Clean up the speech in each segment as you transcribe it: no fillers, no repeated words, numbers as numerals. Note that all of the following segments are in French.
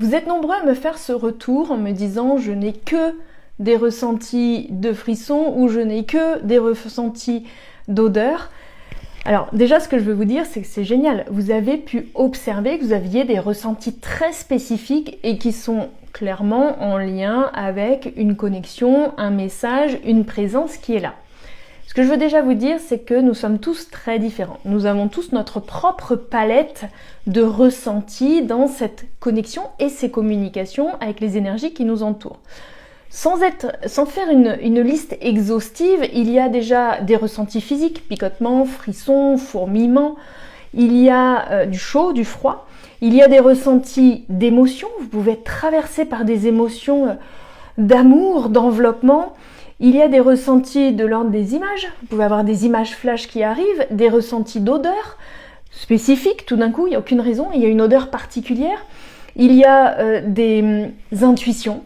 Vous êtes nombreux à me faire ce retour en me disant je n'ai que des ressentis de frissons ou je n'ai que des ressentis d'odeur. Alors déjà ce que je veux vous dire c'est que c'est génial, vous avez pu observer que vous aviez des ressentis très spécifiques et qui sont clairement en lien avec une connexion, un message, une présence qui est là. Ce que je veux déjà vous dire, c'est que nous sommes tous très différents. Nous avons tous notre propre palette de ressentis dans cette connexion et ces communications avec les énergies qui nous entourent. Sans faire une liste exhaustive, il y a déjà des ressentis physiques, picotements, frissons, fourmillements. Il y a du chaud, du froid. Il y a des ressentis d'émotions. Vous pouvez être traversé par des émotions d'amour, d'enveloppement. Il y a des ressentis de l'ordre des images. Vous pouvez avoir des images flash qui arrivent, des ressentis d'odeur spécifiques. Tout d'un coup, il n'y a aucune raison, il y a une odeur particulière. Il y a des intuitions.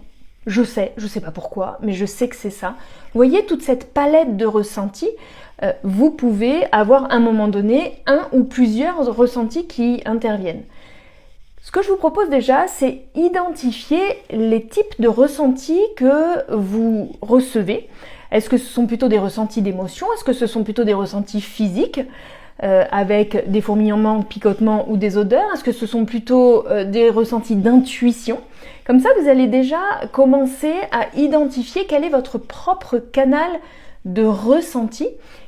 Je sais pas pourquoi, mais je sais que c'est ça. Vous voyez toute cette palette de ressentis. Vous pouvez avoir à un moment donné un ou plusieurs ressentis qui interviennent. Ce que je vous propose déjà, c'est identifier les types de ressentis que vous recevez. Est-ce que ce sont plutôt des ressentis d'émotion? Est-ce que ce sont plutôt des ressentis physiques avec des fourmillements, picotements ou des odeurs? Est-ce que ce sont plutôt des ressentis d'intuition? Comme ça, vous allez déjà commencer à identifier quel est votre propre canal de ressenti.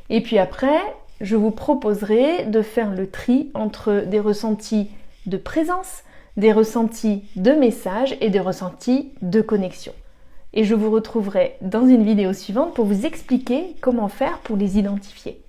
Et puis après, je vous proposerai de faire le tri entre des ressentis de présence, des ressentis de message et des ressentis de connexion. Et je vous retrouverai dans une vidéo suivante pour vous expliquer comment faire pour les identifier.